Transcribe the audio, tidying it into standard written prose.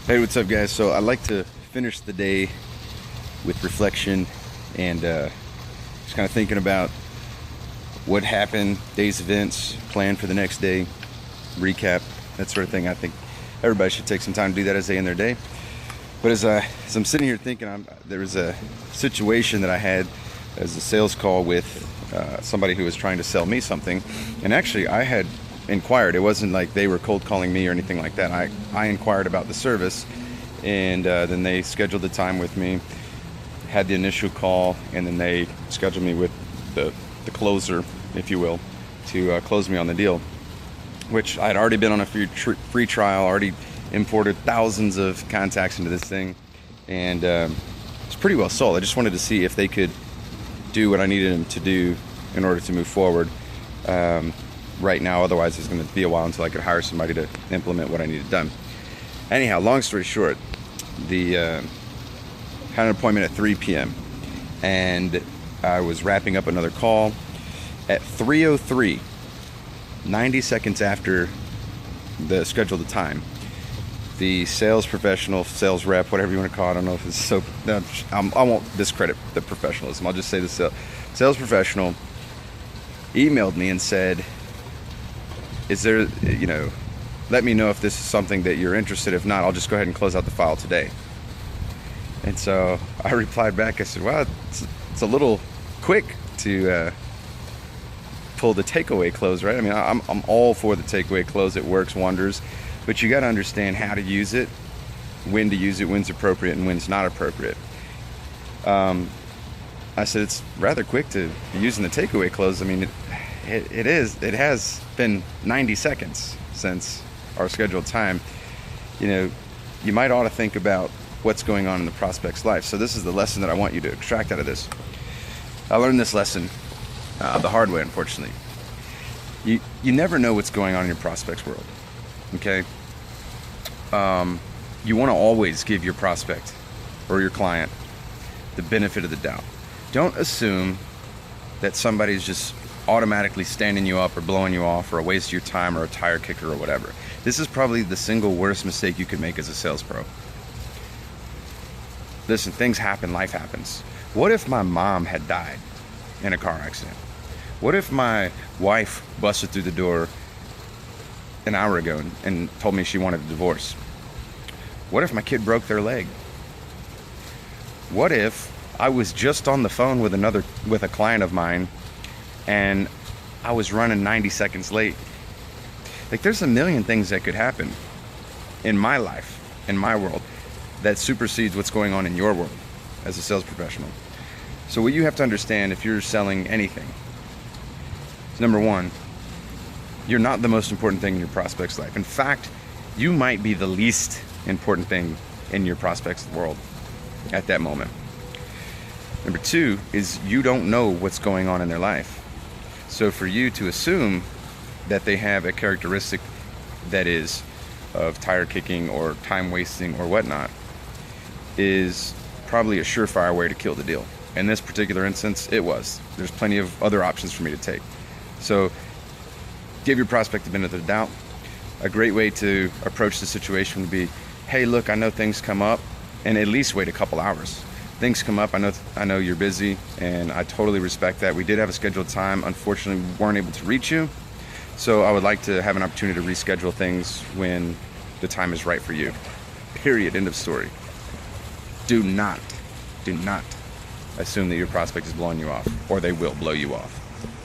Hey, what's up, guys? So I like to finish the day with reflection and just kind of thinking about what happened, day's events, plan for the next day, recap, that sort of thing. I think everybody should take some time to do that as they end their day. But as I'm sitting here thinking, there was a situation that I had as a sales call with somebody who was trying to sell me something, and actually I had inquired. It wasn't like they were cold calling me or anything like that. I inquired about the service, and then they scheduled the time with me, had the initial call, and then they scheduled me with the closer, if you will, to close me on the deal, which I had already been on a free trial, already imported thousands of contacts into this thing, and it's pretty well sold. I just wanted to see if they could do what I needed them to do in order to move forward right now. Otherwise, it's going to be a while until I could hire somebody to implement what I needed done. Anyhow, long story short, had an appointment at 3 p.m. and I was wrapping up another call at 3:03, 90 seconds after the scheduled time. The sales professional, sales rep, whatever you want to call it, I don't know if it's so, I won't discredit the professionalism. I'll just say the sales professional emailed me and said, is there, let me know if this is something that you're interested. If not, I'll just go ahead and close out the file today. And so I replied back, I said, well, it's a little quick to pull the takeaway close, right? I mean, I'm all for the takeaway close. It works wonders, but you got to understand how to use it, when to use it, when's appropriate and when's not appropriate. I said, it's rather quick to be using the takeaway close. I mean, it has been 90 seconds since our scheduled time. You might ought to think about what's going on in the prospect's life. So this is the lesson that I want you to extract out of this. I learned this lesson the hard way, unfortunately. You never know what's going on in your prospect's world, okay? You want to always give your prospect or your client the benefit of the doubt. Don't assume that somebody's just automatically standing you up or blowing you off or a waste of your time or a tire kicker or whatever. This is probably the single worst mistake you could make as a sales pro. Listen, things happen, life happens. What if my mom had died in a car accident? What if my wife busted through the door an hour ago and told me she wanted a divorce? What if my kid broke their leg? What if I was just on the phone with a client of mine and I was running 90 seconds late? Like, there's a million things that could happen in my life, in my world, that supersedes what's going on in your world as a sales professional. So what you have to understand if you're selling anything is, number one, you're not the most important thing in your prospect's life. In fact, you might be the least important thing in your prospect's world at that moment. Number two is, you don't know what's going on in their life. So for you to assume that they have a characteristic that is of tire kicking or time wasting or whatnot is probably a surefire way to kill the deal. In this particular instance, it was. There's plenty of other options for me to take. So give your prospect the benefit of the doubt. A great way to approach the situation would be, hey, look, I know things come up, and at least wait a couple hours. Things come up, I know you're busy, and I totally respect that. We did have a scheduled time. Unfortunately, we weren't able to reach you. So I would like to have an opportunity to reschedule things when the time is right for you. Period. End of story. Do not assume that your prospect is blowing you off, or they will blow you off.